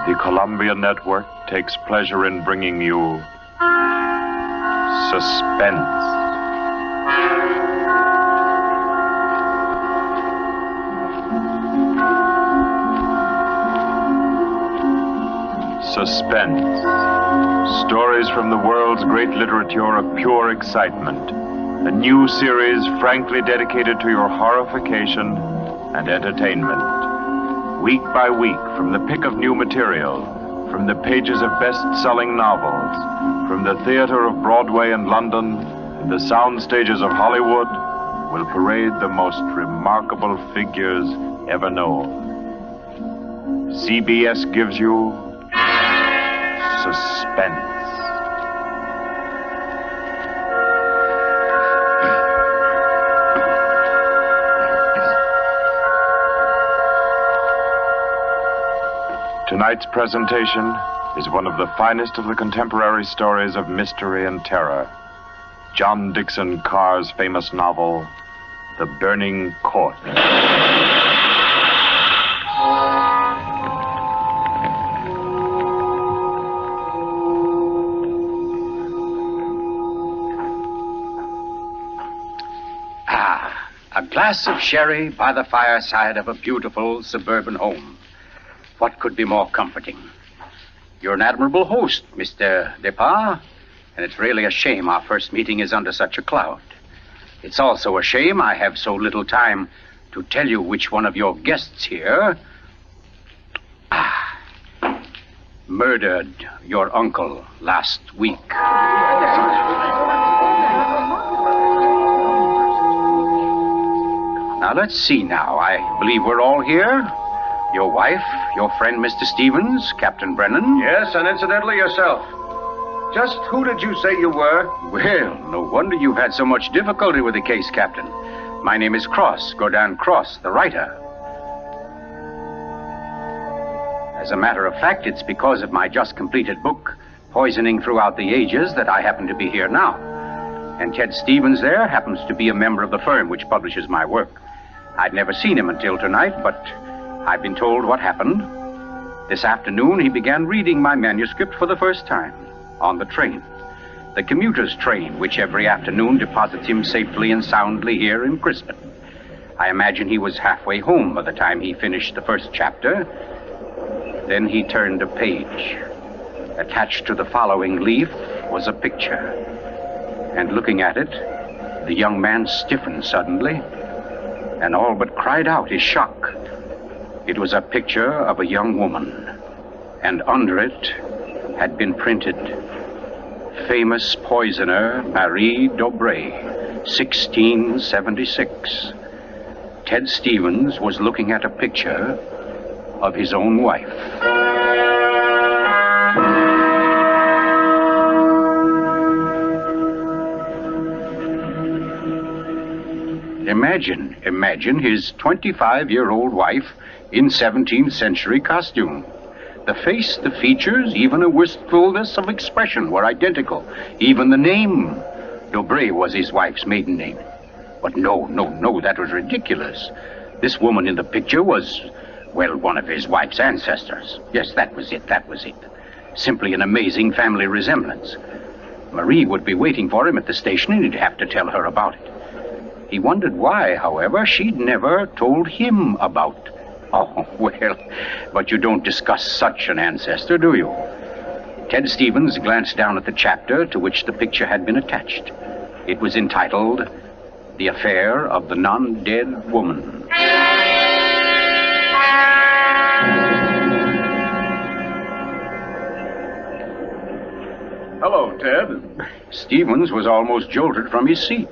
The Columbia Network takes pleasure in bringing you Suspense. Suspense. Stories from the world's great literature of pure excitement. A new series frankly dedicated to your horrification and entertainment. Week by week, from the pick of new material, from the pages of best-selling novels, from the theater of Broadway and London, to the sound stages of Hollywood, will parade the most remarkable figures ever known. CBS gives you Suspense. Tonight's presentation is one of the finest of the contemporary stories of mystery and terror. John Dickson Carr's famous novel, The Burning Court. A glass of sherry by the fireside of a beautiful suburban home. What could be more comforting? You're an admirable host, Mr. Depard, and it's really a shame our first meeting is under such a cloud. It's also a shame I have so little time to tell you which one of your guests here murdered your uncle last week. Now, let's see now. I believe we're all here. Your wife, your friend, Mr. Stevens, Captain Brennan. Yes, and incidentally, yourself. Just who did you say you were? Well, no wonder you've had so much difficulty with the case, Captain. My name is Cross, Gordon Cross, the writer. As a matter of fact, it's because of my just completed book, Poisoning Throughout the Ages, that I happen to be here now. And Ted Stevens there happens to be a member of the firm which publishes my work. I'd never seen him until tonight, but I've been told what happened. This afternoon, he began reading my manuscript for the first time on the train. The commuter's train, which every afternoon deposits him safely and soundly here in Crispin. I imagine he was halfway home by the time he finished the first chapter. Then he turned a page. Attached to the following leaf was a picture. And looking at it, the young man stiffened suddenly and all but cried out in shock. It was a picture of a young woman, and under it had been printed, famous poisoner Marie Dobré, 1676. Ted Stevens was looking at a picture of his own wife. Imagine his 25-year-old wife in 17th century costume. The face, the features, even a wistfulness of expression were identical. Even the name, Dobré, was his wife's maiden name. But no, that was ridiculous. This woman in the picture was, well, one of his wife's ancestors. Yes, that was it. Simply an amazing family resemblance. Marie would be waiting for him at the station, and he'd have to tell her about it. He wondered why, however, she'd never told him about. Oh, well, but you don't discuss such an ancestor, do you? Ted Stevens glanced down at the chapter to which the picture had been attached. It was entitled, The Affair of the Non-Dead Woman. Hello, Ted. Stevens was almost jolted from his seat.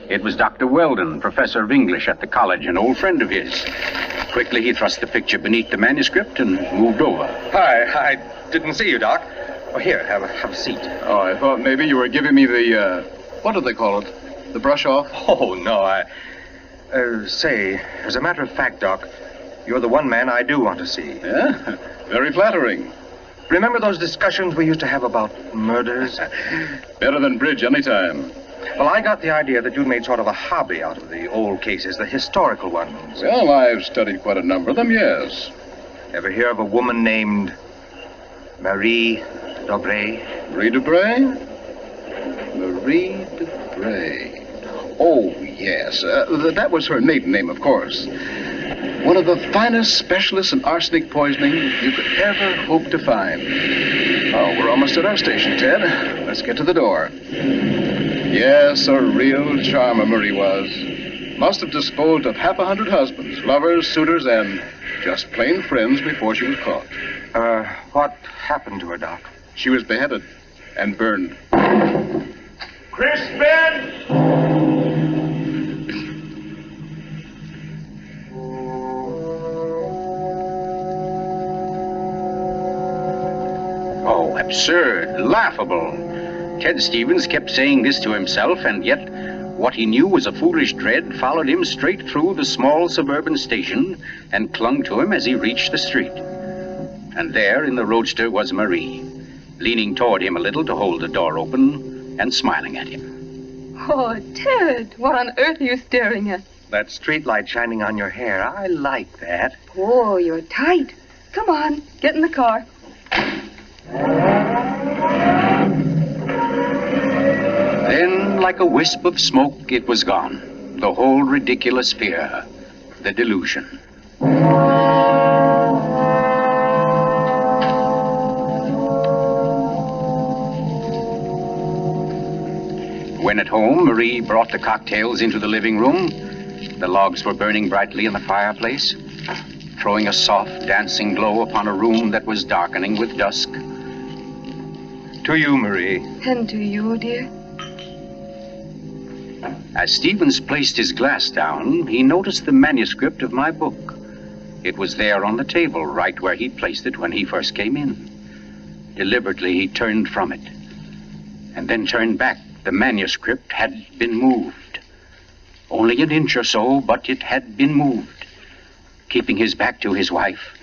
It was Dr. Weldon, professor of English at the college, an old friend of his. Quickly, he thrust the picture beneath the manuscript and moved over. Hi, I didn't see you, Doc. Oh, here, have a seat. Oh, I thought maybe you were giving me the, what do they call it? The brush off? Oh, no, say, as a matter of fact, Doc, you're the one man I do want to see. Yeah? Very flattering. Remember those discussions we used to have about murders? Better than bridge anytime. Well, I got the idea that you'd made sort of a hobby out of the old cases, the historical ones. Well, I've studied quite a number of them, yes. Ever hear of a woman named Marie Dobray. Marie Debray? Marie Debray. Oh, yes. That was her maiden name, of course. One of the finest specialists in arsenic poisoning you could ever hope to find. Oh, we're almost at our station, Ted. Let's get to the door. Yes, a real charmer Marie was. Must have disposed of 100 husbands, lovers, suitors, and just plain friends before she was caught. What happened to her, Doc? She was beheaded and burned. Crispin! Oh, absurd, laughable. Ted Stevens kept saying this to himself, and yet what he knew was a foolish dread followed him straight through the small suburban station and clung to him as he reached the street. And there in the roadster was Marie, leaning toward him a little to hold the door open and smiling at him. Oh, Ted, what on earth are you staring at? That street light shining on your hair. I like that. Oh, you're tight. Come on, get in the car. Then, like a wisp of smoke, it was gone. The whole ridiculous fear, the delusion. When at home, Marie brought the cocktails into the living room. The logs were burning brightly in the fireplace, throwing a soft, dancing glow upon a room that was darkening with dusk. To you, Marie. And to you, dear. As Stevens placed his glass down, he noticed the manuscript of my book. It was there on the table, right where he'd placed it when he first came in. Deliberately, he turned from it, and then turned back. The manuscript had been moved. Only an inch or so, but it had been moved. Keeping his back to his wife,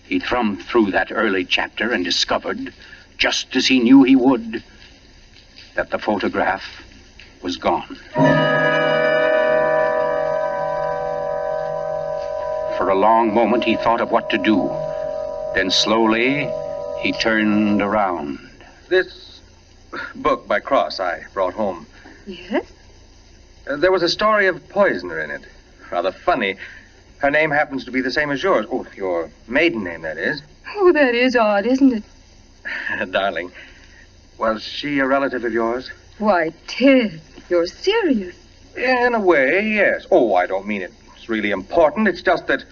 he thumbed through that early chapter and discovered, just as he knew he would, that the photograph was gone. For a long moment, he thought of what to do. Then slowly, he turned around. This book by Cross I brought home. Yes? There was a story of a poisoner in it. Rather funny. Her name happens to be the same as yours. Oh, your maiden name, that is. Oh, that is odd, isn't it? Darling, was she a relative of yours? Why, Ted, you're serious. In a way, yes. Oh, I don't mean it's really important. It's just that,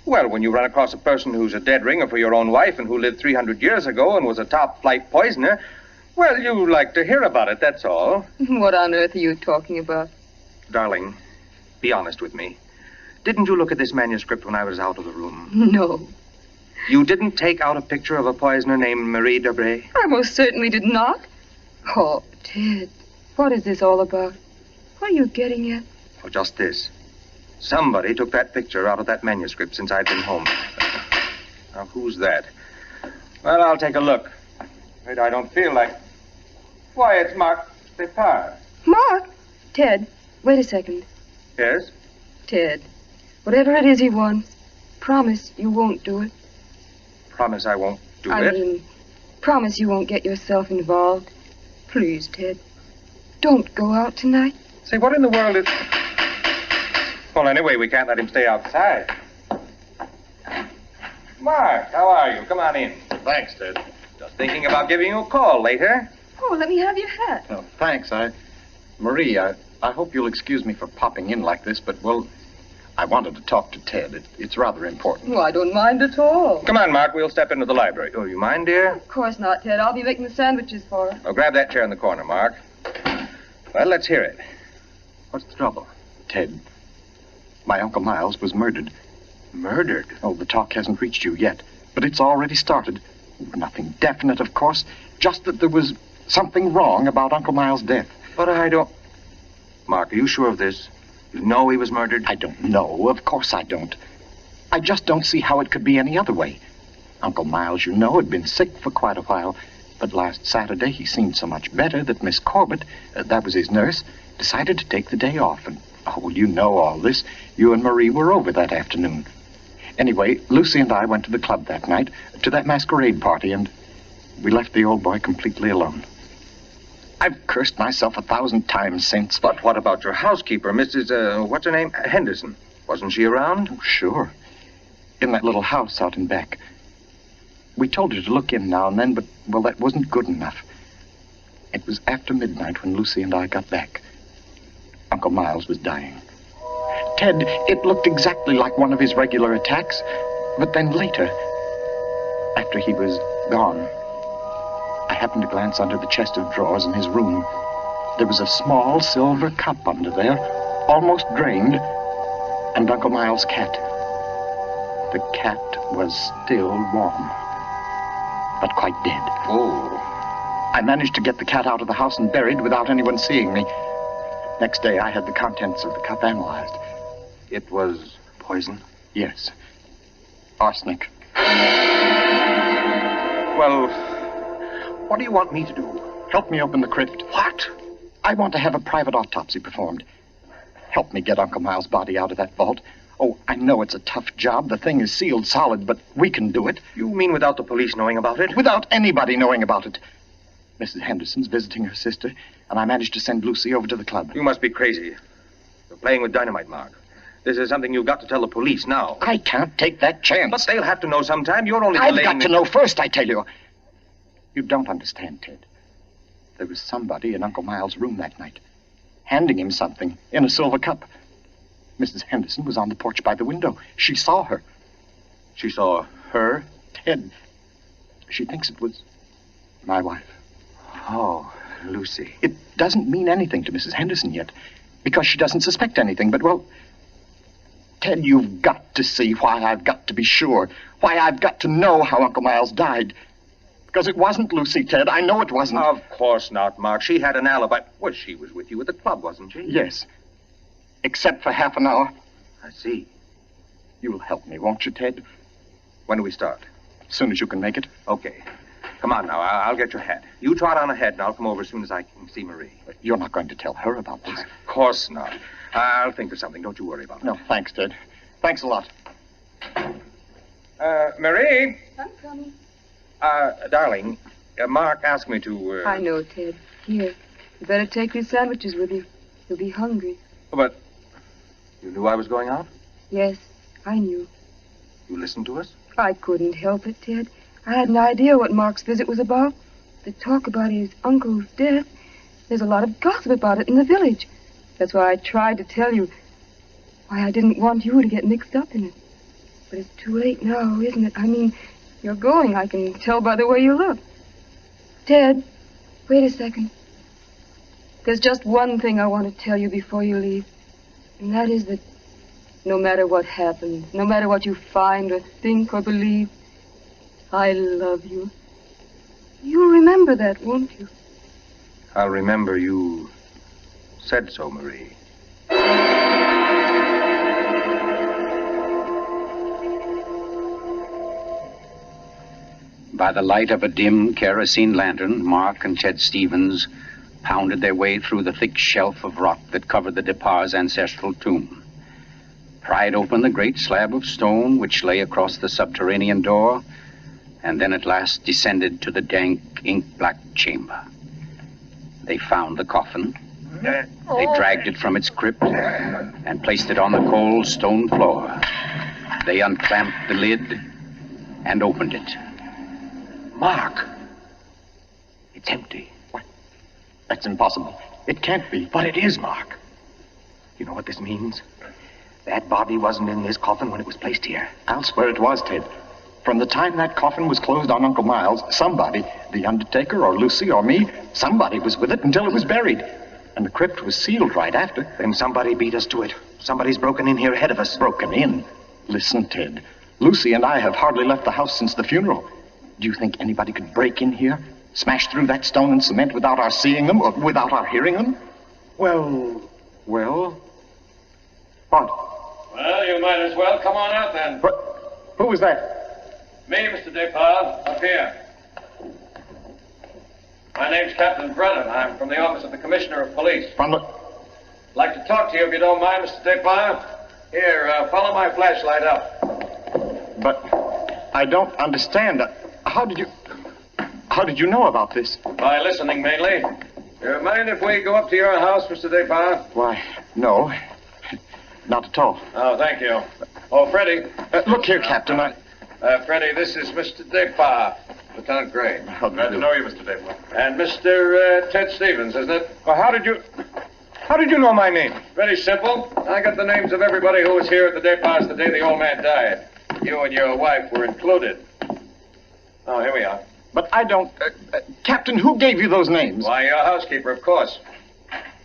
well, when you run across a person who's a dead ringer for your own wife and who lived 300 years ago and was a top-flight poisoner, well, you like to hear about it, that's all. What on earth are you talking about? Darling, be honest with me. Didn't you look at this manuscript when I was out of the room? No. You didn't take out a picture of a poisoner named Marie Dobray? I most certainly did not. Oh, Ted, what is this all about? What are you getting at? Oh, just this. Somebody took that picture out of that manuscript since I'd been home. Now, who's that? Well, I'll take a look. Afraid I don't feel like... Why, it's Mark Depard. Mark? Ted, wait a second. Yes? Ted, whatever it is he wants, promise you won't do it. Promise I won't do I it? mean, promise you won't get yourself involved. Please, Ted, don't go out tonight. Say, what in the world is... Well, anyway, we can't let him stay outside. Mark, how are you? Come on in. Thanks, Ted. Just thinking about giving you a call later. Oh, let me have your hat. Oh, thanks. Marie, I hope you'll excuse me for popping in like this, but, well, I wanted to talk to Ted. It's rather important. Oh, I don't mind at all. Come on, Mark, we'll step into the library. Oh, you mind, dear? Of course not, Ted. I'll be making the sandwiches for her. Oh, grab that chair in the corner, Mark. Well, let's hear it. What's the trouble? Ted, my Uncle Miles was murdered. Murdered? Oh, the talk hasn't reached you yet, but it's already started. Nothing definite, of course, just that there was something wrong about Uncle Miles' death. But I don't... Mark, are you sure of this? You know he was murdered? I don't know. Of course I don't. I just don't see how it could be any other way. Uncle Miles, you know, had been sick for quite a while, but last Saturday he seemed so much better that Miss Corbett, that was his nurse, decided to take the day off. And, oh, well, you know all this. You and Marie were over that afternoon. Anyway, Lucy and I went to the club that night, to that masquerade party, and... we left the old boy completely alone. I've cursed myself 1,000 times since. But what about your housekeeper, Mrs., what's her name? Henderson. Wasn't she around? Oh, sure. In that little house out in back. We told her to look in now and then, but, well, that wasn't good enough. It was after midnight when Lucy and I got back. Uncle Miles was dying. Ted, it looked exactly like one of his regular attacks, but then later, after he was gone, I happened to glance under the chest of drawers in his room. There was a small silver cup under there, almost drained, and Uncle Miles' cat. The cat was still warm, but quite dead. Oh. I managed to get the cat out of the house and buried without anyone seeing me. Next day, I had the contents of the cup analyzed. It was poison? Yes. Arsenic. Well, what do you want me to do? Help me open the crypt. What? I want to have a private autopsy performed. Help me get Uncle Miles' body out of that vault. Oh, I know it's a tough job. The thing is sealed solid, but we can do it. You mean without the police knowing about it? Without anybody knowing about it. Mrs. Henderson's visiting her sister, and I managed to send Lucy over to the club. You must be crazy. You're playing with dynamite, Mark. This is something you've got to tell the police now. I can't take that chance. But they'll have to know sometime. You're only I've delaying... got to know first, I tell you. You don't understand, Ted. There was somebody in Uncle Miles' room that night, handing him something in a silver cup. Mrs. Henderson was on the porch by the window. She saw her. She saw her? Ted, she thinks it was my wife. Oh, Lucy. It doesn't mean anything to Mrs. Henderson yet, because she doesn't suspect anything, but, well, Ted, you've got to see why I've got to be sure, why I've got to know how Uncle Miles died. Because it wasn't Lucy, Ted. I know it wasn't. Of course not, Mark. She had an alibi. Well, she was with you at the club, wasn't she? Yes. Except for half an hour. I see. You'll help me, won't you, Ted? When do we start? As soon as you can make it. Okay. Come on now. I'll get your hat. You trot on ahead, and I'll come over as soon as I can see Marie. You're not going to tell her about this. Of course not. I'll think of something. Don't you worry about it. No, thanks, Ted. Thanks a lot. Marie? I'm coming. Darling, Mark asked me to... I know, Ted. Here. You better take these sandwiches with you. You'll be hungry. But you knew I was going out? Yes, I knew. You listened to us? I couldn't help it, Ted. I had an idea what Mark's visit was about. The talk about his uncle's death. There's a lot of gossip about it in the village. That's why I tried to tell you. Why I didn't want you to get mixed up in it. But it's too late now, isn't it? I mean, you're going. I can tell by the way you look. Ted, wait a second. There's just one thing I want to tell you before you leave. And that is that no matter what happens, no matter what you find or think or believe, I love you. You'll remember that, won't you? I'll remember you said so, Marie. By the light of a dim kerosene lantern, Mark and Ched Stevens pounded their way through the thick shelf of rock that covered the Depar's ancestral tomb, pried open the great slab of stone which lay across the subterranean door, and then at last descended to the dank, ink-black chamber. They found the coffin. They dragged it from its crypt and placed it on the cold stone floor. They unclamped the lid and opened it. Mark, it's empty. What? That's impossible. It can't be. But it is, Mark. You know what this means? That body wasn't in this coffin when it was placed here. I'll swear it was, Ted. From the time that coffin was closed on Uncle Miles, somebody, the undertaker or Lucy or me, somebody was with it until it was buried. And the crypt was sealed right after. Then somebody beat us to it. Somebody's broken in here ahead of us. Broken in? Listen, Ted. Lucy and I have hardly left the house since the funeral. Do you think anybody could break in here, smash through that stone and cement without our seeing them or without our hearing them? Well... What? Well, you might as well come on out then. What? Who was that? Me, Mr. Depard, up here. My name's Captain Brennan. I'm from the office of the Commissioner of Police. From the... Like to talk to you if you don't mind, Mr. Depard. Here, follow my flashlight up. But I don't understand. How How did you know about this? By listening, mainly. You mind if we go up to your house, Mr. Depard? Why, no. Not at all. Oh, thank you. Oh, Freddie. Look here, Captain. Freddie, this is Mr. Depard, Lieutenant Gray. Glad to know you, Mr. Depard. And Mr. Ted Stevens, isn't it? Well, how did you know my name? Very simple. I got the names of everybody who was here at the Depards the day the old man died. You and your wife were included. Oh, here we are. But I don't... Captain, who gave you those names? Why, your housekeeper, of course.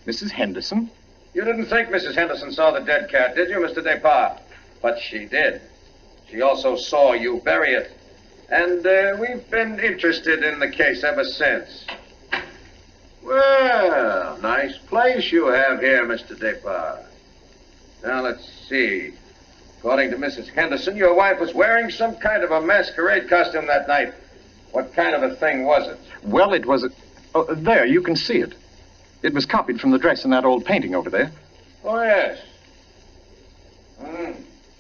Mrs. Henderson? You didn't think Mrs. Henderson saw the dead cat, did you, Mr. Depard? But she did. She also saw you bury it. And we've been interested in the case ever since. Well, nice place you have here, Mr. Depard. Now, let's see. According to Mrs. Henderson, your wife was wearing some kind of a masquerade costume that night. What kind of a thing was it? Well, it was a... Oh, there, you can see it. It was copied from the dress in that old painting over there. Oh, yes.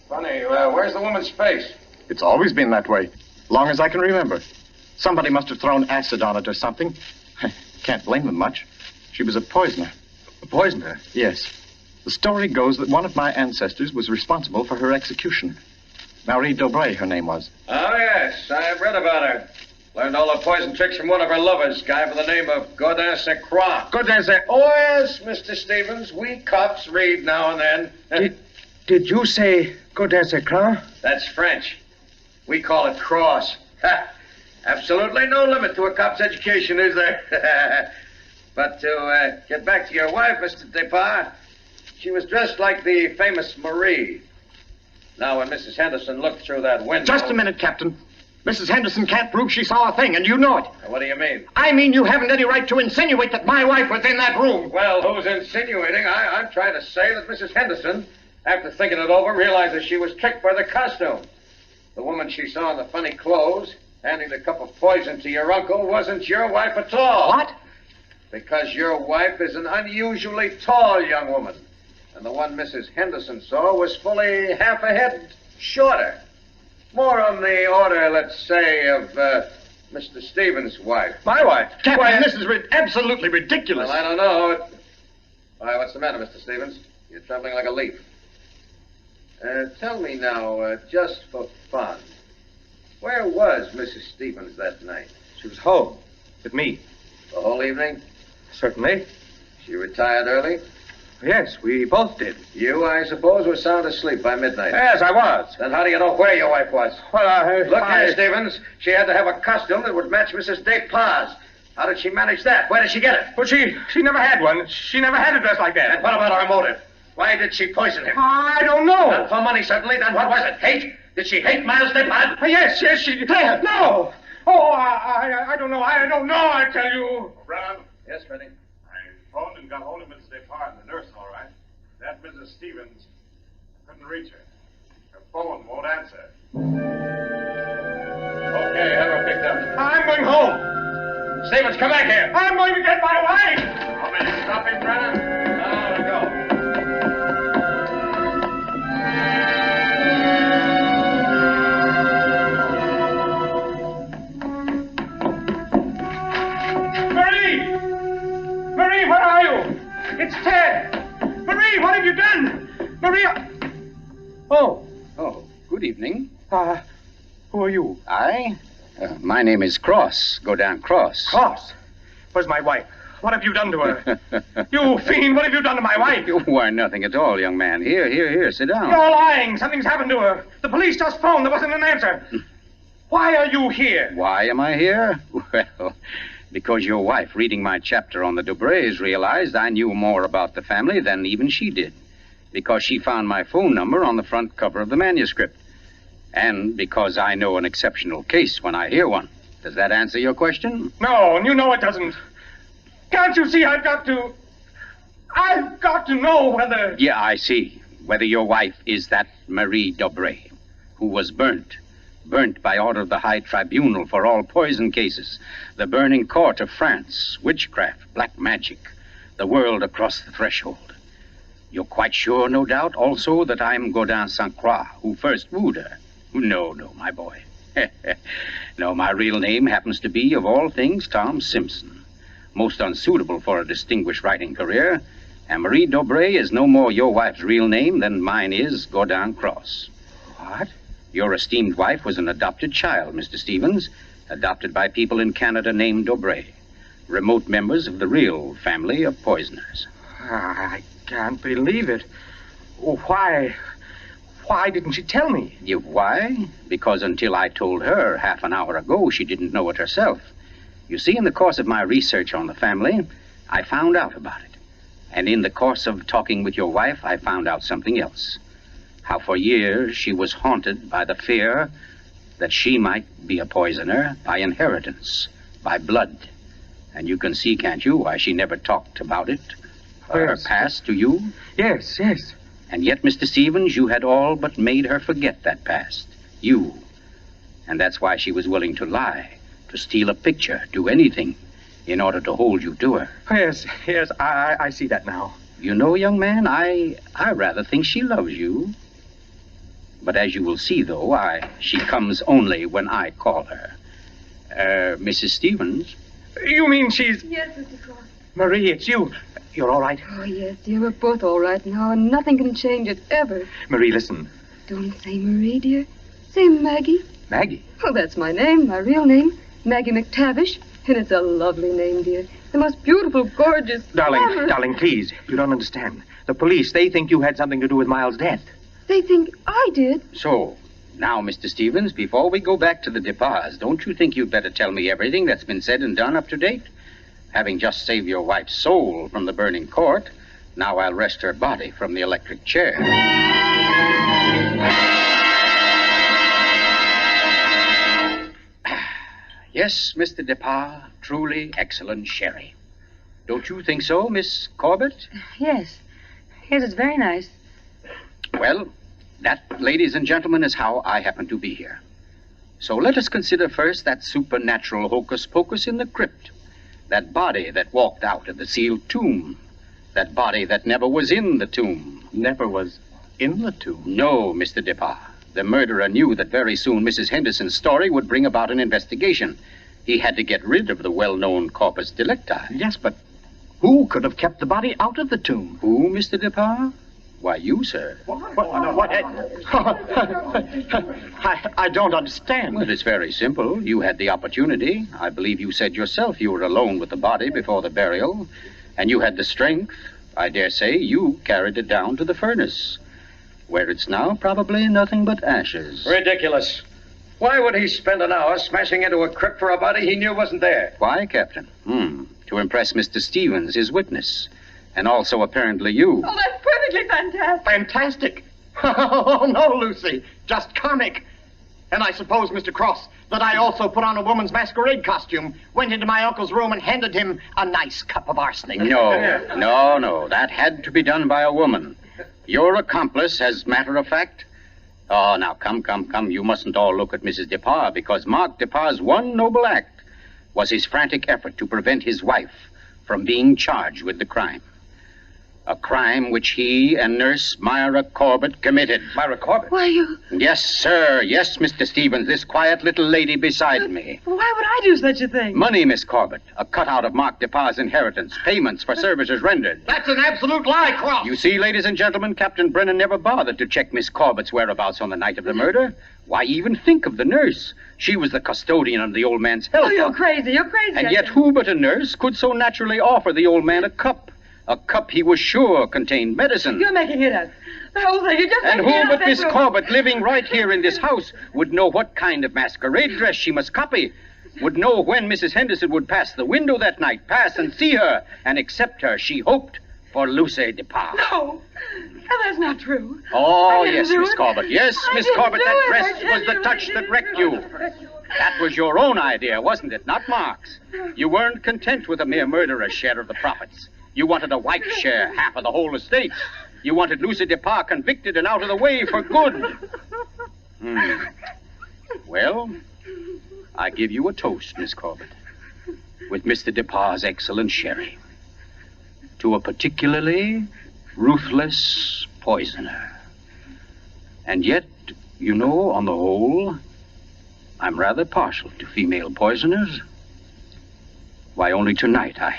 Funny, where's the woman's face? It's always been that way, long as I can remember. Somebody must have thrown acid on it or something. Can't blame them much. She was a poisoner. A poisoner? Yes. The story goes that one of my ancestors was responsible for her execution. Marie Dobray, her name was. Oh, yes, I've read about her. Learned all her poison tricks from one of her lovers, guy by the name of Godin Secroix. Oh, yes, Mr. Stevens. We cops read now and then. Did you say Godin Secroix? That's French. We call it cross. Absolutely no limit to a cop's education, is there? But to get back to your wife, Mr. Depard, she was dressed like the famous Marie. Now, when Mrs. Henderson looked through that window... Just a minute, Captain. Mrs. Henderson can't prove she saw a thing, and you know it. What do you mean? I mean you haven't any right to insinuate that my wife was in that room. Well, who's insinuating? I'm trying to say that Mrs. Henderson, after thinking it over, realized she was tricked by the costume. The woman she saw in the funny clothes, handing the cup of poison to your uncle, wasn't your wife at all. What? Because your wife is an unusually tall young woman. And the one Mrs. Henderson saw was fully half a head shorter. More on the order, let's say, of Mr. Stevens' wife. My wife? Captain, this is absolutely ridiculous. Well, I don't know. Why, what's the matter, Mr. Stevens? You're trembling like a leaf. Tell me now, just for fun, where was Mrs. Stevens that night? She was home with me. The whole evening? Certainly. She retired early? Yes, we both did. You, I suppose, were sound asleep by midnight. Yes, I was. Then how do you know where your wife was? Well, Look here, Stevens. She had to have a costume that would match Mrs. Despard's. How did she manage that? Where did she get it? Well, she never had one. She never had a dress like that. And what about her motive? Why did she poison him? I don't know. Not for money, certainly. Then what was it? Hate? Did she hate Miles Despard? Yes, she did. No. Oh, I don't know. I don't know, I tell you. Brown? Yes, Freddie. I phoned and got hold of Mrs. Despard, the nurse, all right. That Mrs. Stevens, I couldn't reach her. Her phone won't answer. Okay, have her picked up. I'm going home. Stevens, come back here. I'm going to get my wife. Want me to stop him, Brennan? No, go. Marie, where are you? It's Ted. Marie, what have you done? Maria. Oh, good evening. Who are you? My name is Cross. Godin Cross. Cross? Where's my wife? What have you done to her? You fiend, what have you done to my wife? Why, nothing at all, young man. Here, sit down. You're lying. Something's happened to her. The police just phoned. There wasn't an answer. Why are you here? Why am I here? Well, because your wife, reading my chapter on the Dobrays, realized I knew more about the family than even she did. Because she found my phone number on the front cover of the manuscript. And because I know an exceptional case when I hear one. Does that answer your question? No, and you know it doesn't. Can't you see I've got to know whether... Yeah, I see. Whether your wife is that Marie Dobray, who was burnt. Burnt by order of the High Tribunal for all poison cases. The burning court of France. Witchcraft, black magic. The world across the threshold. You're quite sure, no doubt, also, that I'm Godin Saint Croix, who first wooed her. No, my boy. No, my real name happens to be, of all things, Tom Simpson. Most unsuitable for a distinguished writing career. And Marie Dobray is no more your wife's real name than mine is Gordon Cross. What? Your esteemed wife was an adopted child, Mr. Stevens, adopted by people in Canada named Dobray, remote members of the real family of poisoners. I can't believe it. Oh, why didn't she tell me? Why? Because until I told her half an hour ago, she didn't know it herself. You see, in the course of my research on the family, I found out about it. And in the course of talking with your wife, I found out something else. How for years she was haunted by the fear that she might be a poisoner by inheritance, by blood. And you can see, can't you, why she never talked about it, her past to you? Yes. And yet, Mr. Stevens, you had all but made her forget that past. You. And that's why she was willing to lie, to steal a picture, do anything, in order to hold you to her. Yes, I see that now. You know, young man, I rather think she loves you. But as you will see, though, she comes only when I call her. Mrs. Stevens? You mean she's... Yes, Mr. Cross. Marie, it's you. You're all right? Oh, yes, dear. We're both all right now, and nothing can change it, ever. Marie, listen. Don't say Marie, dear. Say Maggie. Maggie? Oh, that's my name, my real name. Maggie McTavish. And it's a lovely name, dear. The most beautiful, gorgeous... Darling, please. You don't understand. The police, they think you had something to do with Miles' death. They think I did. So, now, Mr. Stevens, before we go back to the Depas, don't you think you'd better tell me everything that's been said and done up to date? Having just saved your wife's soul from the burning court, now I'll wrest her body from the electric chair. Yes, Mr. Depas, truly excellent sherry. Don't you think so, Miss Corbett? Yes, it's very nice. Well, that, ladies and gentlemen, is how I happen to be here. So let us consider first that supernatural hocus-pocus in the crypt. That body that walked out of the sealed tomb. That body that never was in the tomb. Never was in the tomb? No, Mr. Depas. The murderer knew that very soon Mrs. Henderson's story would bring about an investigation. He had to get rid of the well-known corpus delicti. Yes, but who could have kept the body out of the tomb? Who, Mr. Depas? Why, you, sir. What? I don't understand. Well, it's very simple. You had the opportunity. I believe you said yourself you were alone with the body before the burial. And you had the strength. I dare say you carried it down to the furnace, where it's now probably nothing but ashes. Ridiculous. Why would he spend an hour smashing into a crypt for a body he knew wasn't there? Why, Captain? To impress Mr. Stevens, his witness. And also, apparently, you. Oh, that's perfectly fantastic. Fantastic? Oh, no, Lucy. Just comic. And I suppose, Mr. Cross, that I also put on a woman's masquerade costume, went into my uncle's room and handed him a nice cup of arsenic. No. That had to be done by a woman. Your accomplice, as matter of fact. Oh, now, come. You mustn't all look at Mrs. Depas, because Mark Depas's one noble act was his frantic effort to prevent his wife from being charged with the crime. A crime which he and Nurse Myra Corbett committed. Myra Corbett? Why, you... Yes, sir. Yes, Mr. Stevens, this quiet little lady beside me. Why would I do such a thing? Money, Miss Corbett. A cutout of Mark Depas's inheritance. Payments for services rendered. That's an absolute lie, Cross. You see, ladies and gentlemen, Captain Brennan never bothered to check Miss Corbett's whereabouts on the night of the murder. Why even think of the nurse? She was the custodian of the old man's health. Oh, you're crazy. And yet who but a nurse could so naturally offer the old man a cup? A cup he was sure contained medicine. You're making it up. The whole thing, you're just And making it who up. but Miss Corbett, living right here in this house, would know what kind of masquerade dress she must copy, would know when Mrs. Henderson would pass the window that night, pass and see her, and accept her, she hoped, for Lucy Depas. No, that's not true. Oh, I didn't yes, do Miss it. Corbett. Yes, I Miss didn't Corbett, do that it. dress I was the didn't touch do that it. wrecked you. That was your own idea, wasn't it? Not Mark's. You weren't content with a mere murderer's share of the profits. You wanted a wife's share, half of the whole estate. You wanted Lucy Depas convicted and out of the way for good. Well, I give you a toast, Miss Corbett, with Mr. Depas's excellent sherry. To a particularly ruthless poisoner. And yet, you know, on the whole, I'm rather partial to female poisoners. Why, only tonight I...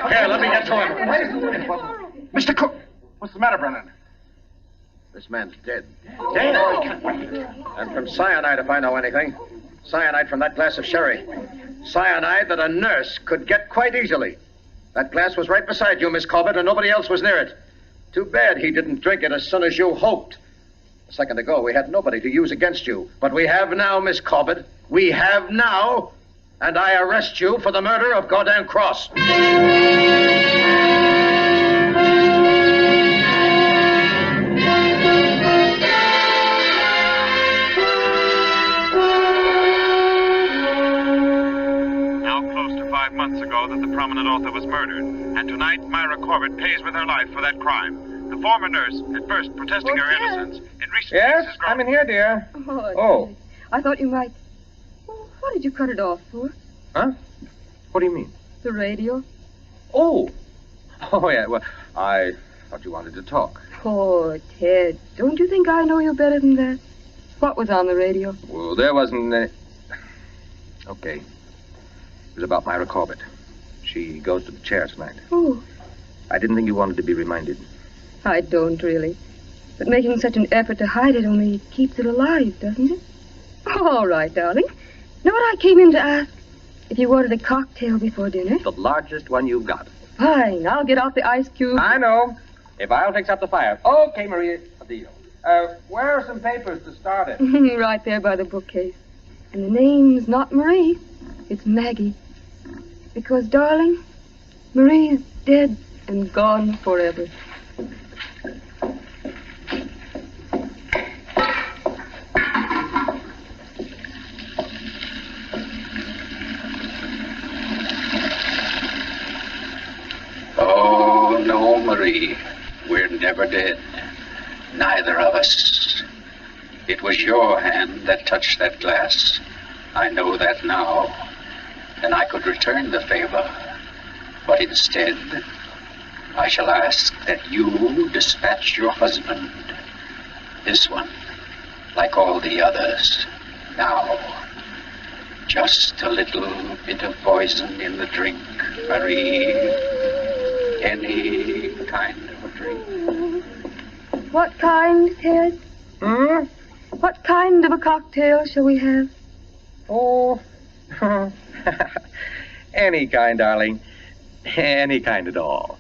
Here, let me get to him. Mr. Cook! What's the matter, Brennan? This man's dead. Dead? And from cyanide, if I know anything. Cyanide from that glass of sherry. Cyanide that a nurse could get quite easily. That glass was right beside you, Miss Corbett, and nobody else was near it. Too bad he didn't drink it as soon as you hoped. A second ago, we had nobody to use against you. But we have now, Miss Corbett. We have now. And I arrest you for the murder of Gordon Cross. Months ago that the prominent author was murdered, and tonight Myra Corbett pays with her life for that crime. The former nurse, at first protesting her innocence, in recent Yes, weeks has grown... I'm in here, dear. Oh. I thought you might... Oh, what did you cut it off for? Huh? What do you mean? The radio. Oh, yeah, well, I thought you wanted to talk. Oh, Ted, don't you think I know you better than that? What was on the radio? Well, there wasn't any... Okay. It was about Myra Corbett. She goes to the chair tonight. Oh. I didn't think you wanted to be reminded. I don't, really. But making such an effort to hide it only keeps it alive, doesn't it? All right, darling. Know what I came in to ask? If you wanted a cocktail before dinner? The largest one you've got. Fine. I'll get out the ice cube. I know. If I'll fix up the fire. Okay, Maria. A deal. Where are some papers to start it? Right there by the bookcase. And the name's not Marie. It's Maggie. Because, darling, Marie's dead and gone forever. Oh, no, Marie. We're never dead. Neither of us. It was your hand that touched that glass. I know that now. And I could return the favor. But instead, I shall ask that you dispatch your husband. This one, like all the others. Now, just a little bit of poison in the drink, Marie. Any kind of a drink. What kind, Ted? What kind of a cocktail shall we have? Oh, any kind, darling. Any kind at all.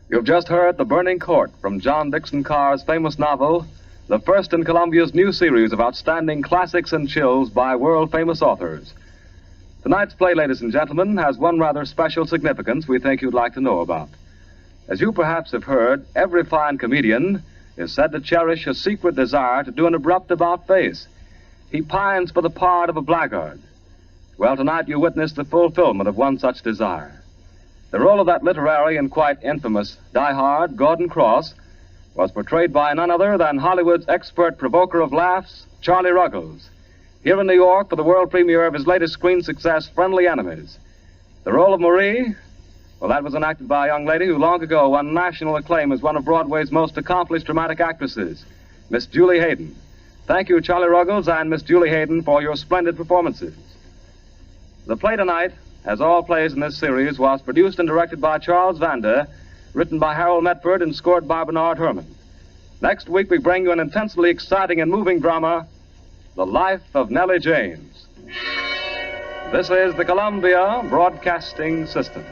You've just heard The Burning Court from John Dixon Carr's famous novel, the first in Columbia's new series of outstanding classics and chills by world-famous authors. Tonight's play, ladies and gentlemen, has one rather special significance we think you'd like to know about. As you perhaps have heard, every fine comedian is said to cherish a secret desire to do an abrupt about-face. He pines for the part of a blackguard. Well, tonight you witness the fulfillment of one such desire. The role of that literary and quite infamous diehard, Gordon Cross, was portrayed by none other than Hollywood's expert provoker of laughs, Charlie Ruggles, here in New York for the world premiere of his latest screen success, Friendly Enemies. The role of Marie, well, that was enacted by a young lady who long ago won national acclaim as one of Broadway's most accomplished dramatic actresses, Miss Julie Hayden. Thank you, Charlie Ruggles and Miss Julie Hayden, for your splendid performances. The play tonight, as all plays in this series, was produced and directed by Charles Vander, written by Harold Metford and scored by Bernard Herrmann. Next week, we bring you an intensely exciting and moving drama, The Life of Nellie James. This is the Columbia Broadcasting System.